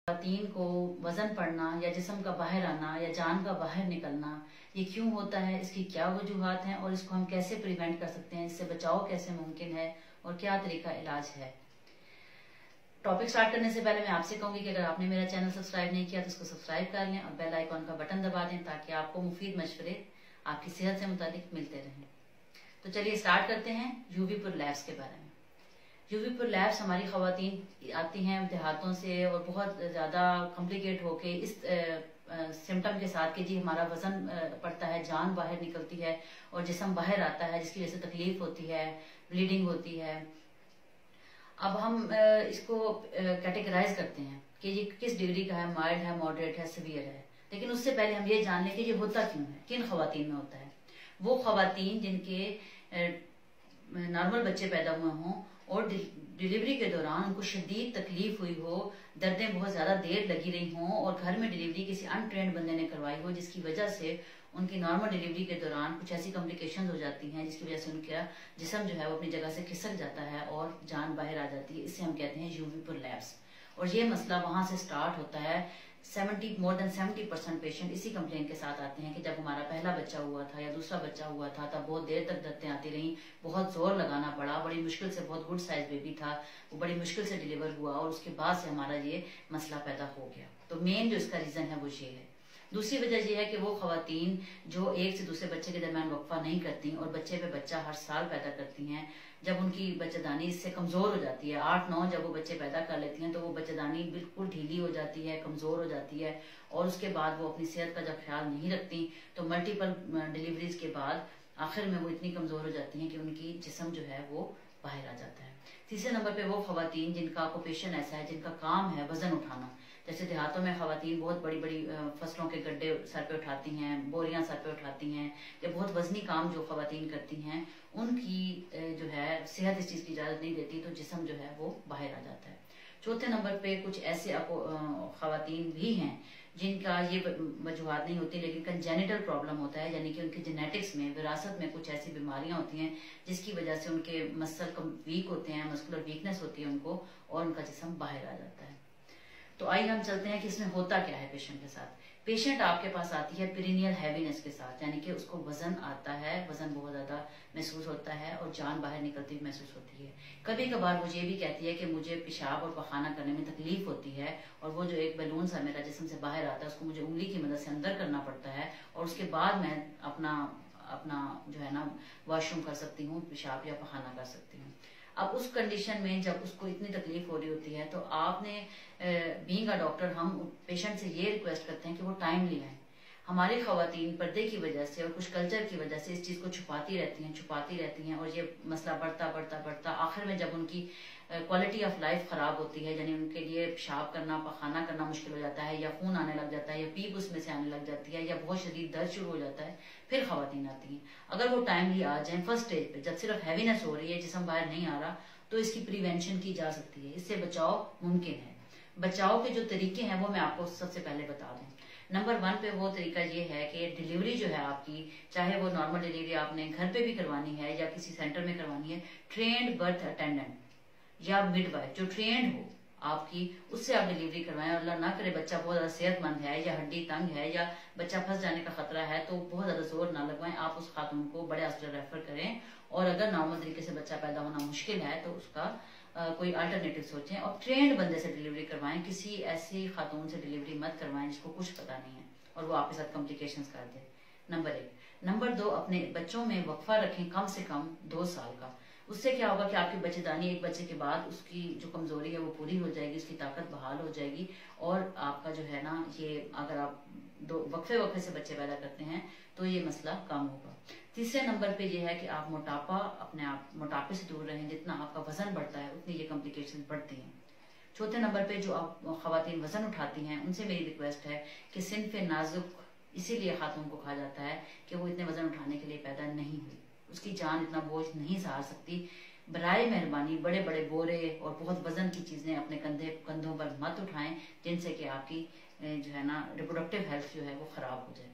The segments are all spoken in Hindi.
खवातीन को वजन पड़ना या जिस्म का बाहर आना या जान का बाहर निकलना, ये क्यों होता है, इसकी क्या वजूहात हैं और इसको हम कैसे प्रिवेंट कर सकते हैं, इससे बचाव कैसे मुमकिन है और क्या तरीका इलाज है। टॉपिक स्टार्ट करने से पहले मैं आपसे कहूंगी कि अगर आपने मेरा चैनल सब्सक्राइब नहीं किया तो उसको सब्सक्राइब कर लें और बेल आइकॉन का बटन दबा दें ताकि आपको मुफीद मशवरे आपकी सेहत से मुताबिक मिलते रहें। तो चलिए स्टार्ट करते हैं यूवीपुर लैब्स के बारे में। यूवीपुर लैब्स हमारी खवातीन आती हैं देहातों से और बहुत ज़्यादा कॉम्प्लिकेट होके इस सिम्टम के साथ कि जी हमारा वजन पड़ता है, जान बाहर निकलती है और जिस्म बाहर आता है, जिसकी वजह से तकलीफ होती है, ब्लीडिंग होती है। अब हम इसको कैटेगराइज करते हैं कि ये किस डिग्री का है, माइल्ड है, मॉडरेट है, सीवियर है। लेकिन उससे पहले हम ये जान लें कि ये होता क्यों है, किन खवातीन में होता है। वो खवातीन जिनके नॉर्मल बच्चे पैदा हुए हों और डिलीवरी के दौरान उनको शदीद तकलीफ हुई हो, दर्दें बहुत ज्यादा देर लगी रही हों और घर में डिलीवरी किसी अनट्रेंड बंदे ने करवाई हो, जिसकी वजह से उनकी नॉर्मल डिलीवरी के दौरान कुछ ऐसी कॉम्प्लिकेशन हो जाती हैं जिसकी वजह से उनका जिस्म जो है वो अपनी जगह से खिसक जाता है और जान बाहर आ जाती है। इसे हम कहते हैं यूवीपुर लैब्स। और ये मसला वहां से स्टार्ट होता है। मोर देन 70% पेशेंट इसी कंप्लेन के साथ आते हैं कि जब हमारा पहला बच्चा हुआ था या दूसरा बच्चा हुआ था तब बहुत देर तक दर्दें आती रहीं, बहुत जोर लगाना पड़ा, बड़ी मुश्किल से, बहुत गुड साइज बेबी था, वो बड़ी मुश्किल से डिलीवर हुआ और उसके बाद से हमारा ये मसला पैदा हो गया। तो मेन जो इसका रीजन है वो ये है। दूसरी वजह यह है कि वो खवातीन जो एक से दूसरे बच्चे के दरमियान वक्फा नहीं करती और बच्चे पे बच्चा हर साल पैदा करती हैं, जब उनकी बच्चेदानी इससे कमजोर हो जाती है, 8-9 जब वो बच्चे पैदा कर लेती हैं तो वो बच्चेदानी बिल्कुल ढीली हो जाती है, कमजोर हो जाती है और उसके बाद वो अपनी सेहत का जब ख्याल नहीं रखती तो मल्टीपल डिलीवरीज के बाद आखिर में वो इतनी कमजोर हो जाती हैं कि उनकी जिस्म जो है वो बाहर आ जाता है। तीसरे नंबर पे वो खवातीन जिनका ऑक्यूपेशन ऐसा है, जिनका काम है वजन उठाना। जैसे देहातों में खवातीन बहुत बड़ी बड़ी फसलों के गड्ढे सर पे उठाती हैं, बोरियां सर पे उठाती हैं, या बहुत वजनी काम जो खवातीन करती हैं, उनकी जो है सेहत इस चीज की इजाजत नहीं देती तो जिस्म जो है वो बाहर आ जाता है। चौथे नंबर पे कुछ ऐसे खवातीन भी हैं जिनका ये वजूहात नहीं होती लेकिन कंजेनिटल प्रॉब्लम होता है, यानी कि उनके जेनेटिक्स में, विरासत में कुछ ऐसी बीमारियां होती हैं जिसकी वजह से उनके मसल वीक होते हैं, मस्कुलर वीकनेस होती है उनको और उनका जिस्म बाहर आ जाता है। तो आइए हम चलते हैं कि इसमें होता क्या है पेशेंट के साथ। पेशेंट आपके पास आती है पीरिनियल हैवीनेस के साथ, यानी कि उसको वजन आता है, वजन बहुत ज्यादा महसूस होता है और जान बाहर निकलती हुई महसूस होती है। कभी कभार वो ये भी कहती है कि मुझे पेशाब और पखाना करने में तकलीफ होती है और वो जो एक बैलून सा मेरा जिस्म से बाहर आता है उसको मुझे उंगली की मदद से अंदर करना पड़ता है और उसके बाद मैं अपना जो है ना वॉशरूम कर सकती हूँ, पेशाब या पखाना कर सकती हूँ। अब उस कंडीशन में जब उसको इतनी तकलीफ हो रही होती है तो आपने बीइंग अ डॉक्टर हम पेशेंट से ये रिक्वेस्ट करते हैं कि वो टाइमली आए। हमारी खवातीन पर्दे की वजह से और कुछ कल्चर की वजह से इस चीज को छुपाती रहती हैं और ये मसला बढ़ता आखिर में जब उनकी क्वालिटी ऑफ लाइफ खराब होती है, यानी उनके लिए पेशाब करना, पखाना करना मुश्किल हो जाता है या खून आने लग जाता है या पीप उसमें से आने लग जाती है या बहुत शदीद दर्द शुरू हो जाता है, फिर खवातीन आती हैं। अगर वो टाइमली आ जाए फर्स्ट स्टेज पे, जब सिर्फ हैवीनेस हो रही है, जिस्म बाहर नहीं आ रहा, तो इसकी प्रिवेंशन की जा सकती है, इससे बचाव मुमकिन है। बचाव के जो तरीके हैं वो मैं आपको सबसे पहले बता दूं। नंबर 1 पे वो तरीका ये है कि डिलीवरी जो है आपकी, चाहे वो नॉर्मल डिलीवरी आपने घर पे भी करवानी है या किसी सेंटर में करवानी है, ट्रेन्ड बर्थ अटेंडेंट या मिडवाइफ जो ट्रेंड हो आपकी, उससे आप डिलीवरी करवाएं। अल्लाह ना करे बच्चा बहुत ज्यादा सेहतमंद है या हड्डी तंग है या बच्चा फंस जाने का खतरा है तो बहुत ज्यादा जोर ना लगवाएं, आप उस खातून को बड़े हॉस्पिटल रेफर करें। और अगर नॉर्मल तरीके से बच्चा पैदा होना मुश्किल है तो उसका कोई अल्टरनेटिव सोचें और ट्रेंड बंदे से डिलीवरी करवाएं। किसी ऐसी खातून से डिलीवरी मत करवाएं जिसको कुछ पता नहीं है और वो आपके साथ कॉम्प्लिकेशंस कर दे। नंबर 1। नंबर 2, अपने बच्चों में वक्फा रखें कम से कम 2 साल का। उससे क्या होगा कि आपकी बच्चेदानी एक बच्चे के बाद उसकी जो कमजोरी है वो पूरी हो जाएगी, उसकी ताकत बहाल हो जाएगी और आपका जो है ना ये अगर आप वक्फे से बच्चे पैदा करते हैं तो ये मसला कम होगा। तीसरे नंबर पे ये है कि आप अपने आप मोटापे से दूर रहें। जितना आपका वजन बढ़ता है उतनी ये कॉम्प्लिकेशन बढ़ती हैं। चौथे नंबर पे जो आप खवातीन वजन उठाती हैं उनसे मेरी रिक्वेस्ट है कि सिनफे नाजुक इसीलिए खातून को कहा जाता है कि वो इतने वजन उठाने के लिए पैदा नहीं हुई, उसकी जान इतना बोझ नहीं सहार सकती। बराए मेहरबानी बड़े बड़े बोरे और बहुत वजन की चीजें अपने कंधों पर मत उठाएं जिनसे कि आपकी जो है ना रिप्रोडक्टिव हेल्थ जो है वो खराब हो जाए।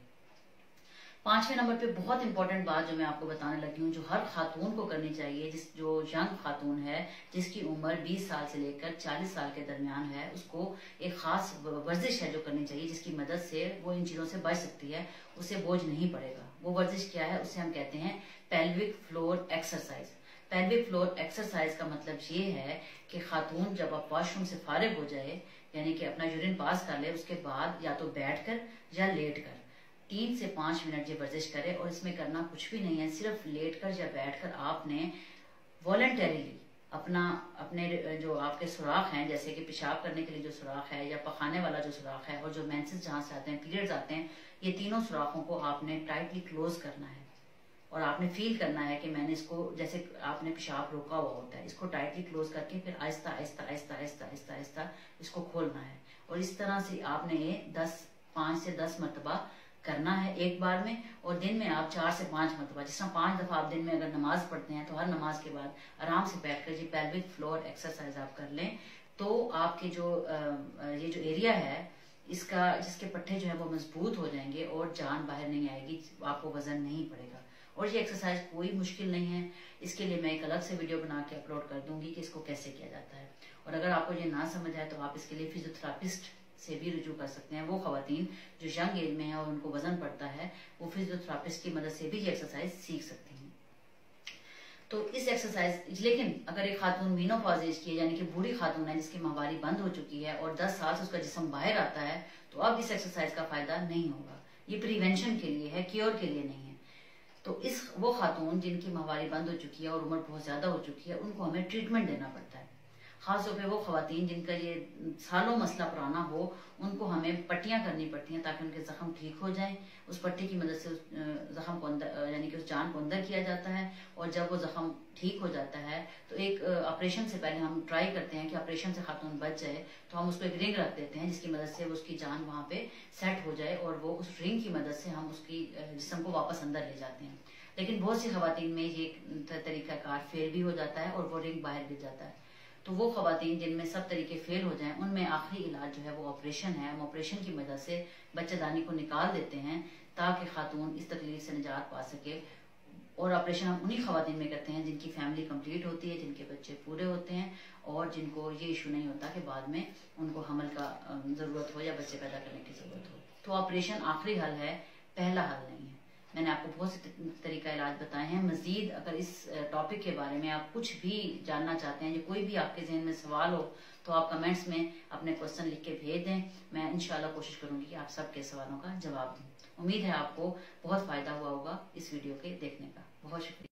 5वें नंबर पे बहुत इंपॉर्टेंट बात जो मैं आपको बताने लगी हूँ, जो हर खातून को करनी चाहिए, जो यंग खातून है जिसकी उम्र 20 साल से लेकर 40 साल के दरमियान है, उसको एक खास वर्जिश है जो करनी चाहिए, जिसकी मदद से वो इन चीजों से बच सकती है, उसे बोझ नहीं पड़ेगा। वो वर्जिश क्या है? उसे हम कहते हैं pelvic floor exercise. Pelvic floor exercise का मतलब ये है कि खातून जब आप वॉशरूम से फारिग हो जाए, यानी कि अपना यूरिन पास कर ले, उसके बाद या तो बैठकर या लेटकर 3 से 5 मिनट ये वर्जिश करे। और इसमें करना कुछ भी नहीं है, सिर्फ लेटकर या बैठकर आपने वॉलंटरीली अपने जो आपके सुराख हैं, जैसे कि पेशाब करने के लिए जो सुराख है या पखाने वाला जो सुराख है और जो मेंसेस जहां से आते हैं, पीरियड्स आते हैं, ये तीनों सुराखों को आपने टाइटली क्लोज करना है। और आपने फील करना है कि मैंने इसको, जैसे आपने पेशाब रोका हुआ होता है, इसको टाइटली क्लोज करके फिर आहिस्ता आहिस्ता आहिस्ता आहिस्ता आहिस्ता आहिस्ता इसको खोलना है। और इस तरह से आपने 5 से 10 मरतबा करना है एक बार में। और दिन में आप 4 से 5 मरतबा, जिस तरह 5 दफा आप दिन में अगर नमाज पढ़ते हैं तो हर नमाज के बाद आराम से बैठकर ये पेल्विक फ्लोर एक्सरसाइज आप कर लें, तो आपके ये जो एरिया है जिसके पट्टे जो है वो मजबूत हो जाएंगे और जान बाहर नहीं आएगी, आपको वजन नहीं पड़ेगा। और ये एक्सरसाइज कोई मुश्किल नहीं है, इसके लिए मैं एक अलग से वीडियो बना के अपलोड कर दूंगी कि इसको कैसे किया जाता है। और अगर आपको ये ना समझ आए तो आप इसके लिए फिजियोथेरापिस्ट से भी रुजू कर सकते हैं। वो खवातीन जो यंग एज में है और उनको वजन पड़ता है, वो फिजियोथेरापिस्ट की मदद से भी ये एक्सरसाइज सीख सकती हैं। तो इस एक्सरसाइज, लेकिन अगर एक खातून मीनोपॉज की है, यानी कि बूढ़ी खातून है जिसकी माहवारी बंद हो चुकी है और 10 साल से उसका जिस्म बाहर आता है, तो अब इस एक्सरसाइज का फायदा नहीं होगा। ये प्रिवेंशन के लिए है, क्योर के लिए नहीं है। तो वो खातून जिनकी माहवारी बंद हो चुकी है और उम्र बहुत ज्यादा हो चुकी है, उनको हमें ट्रीटमेंट देना पड़ता है। खासतौर पे वो खवातीन जिनका ये सालों मसला पुराना हो, उनको हमें पट्टियां करनी पड़ती हैं ताकि उनके जख्म ठीक हो जाएं। उस पट्टी की मदद से उस जख्म को अंदर, यानी कि उस जान को अंदर किया जाता है। और जब वो जख्म ठीक हो जाता है तो एक ऑपरेशन से पहले हम ट्राई करते हैं कि ऑपरेशन से खातून बच जाए, तो हम उसको एक रिंग रख देते हैं जिसकी मदद से उसकी जान वहां पे सेट हो जाए और वो उस रिंग की मदद से हम उसकी जिस्म को वापस अंदर ले जाते हैं। लेकिन बहुत सी खवातीन में ये तरीकाकार फेल भी हो जाता है और वो रिंग बाहर गिर जाता है। तो वो खवातीन जिनमें सब तरीके फेल हो जाएं, उनमें आखिरी इलाज जो है वो ऑपरेशन है। हम ऑपरेशन की मदद से बच्चेदानी को निकाल देते हैं ताकि खातून इस तकलीफ से निजात पा सके। और ऑपरेशन हम उन्हीं खवातीन में करते हैं जिनकी फैमिली कंप्लीट होती है, जिनके बच्चे पूरे होते हैं और जिनको ये इशू नहीं होता कि बाद में उनको हमल का जरूरत हो या बच्चे पैदा करने की जरूरत हो। तो ऑपरेशन आखिरी हल है, पहला हल नहीं है। मैंने आपको बहुत से तरीका इलाज बताए हैं। मजीद अगर इस टॉपिक के बारे में आप कुछ भी जानना चाहते हैं या कोई भी आपके जहन में सवाल हो, तो आप कमेंट्स में अपने क्वेश्चन लिख के भेज दें। मैं इंशाल्लाह कोशिश करूंगी कि आप सबके सवालों का जवाब दूं। उम्मीद है आपको बहुत फायदा हुआ होगा इस वीडियो के देखने का। बहुत शुक्रिया।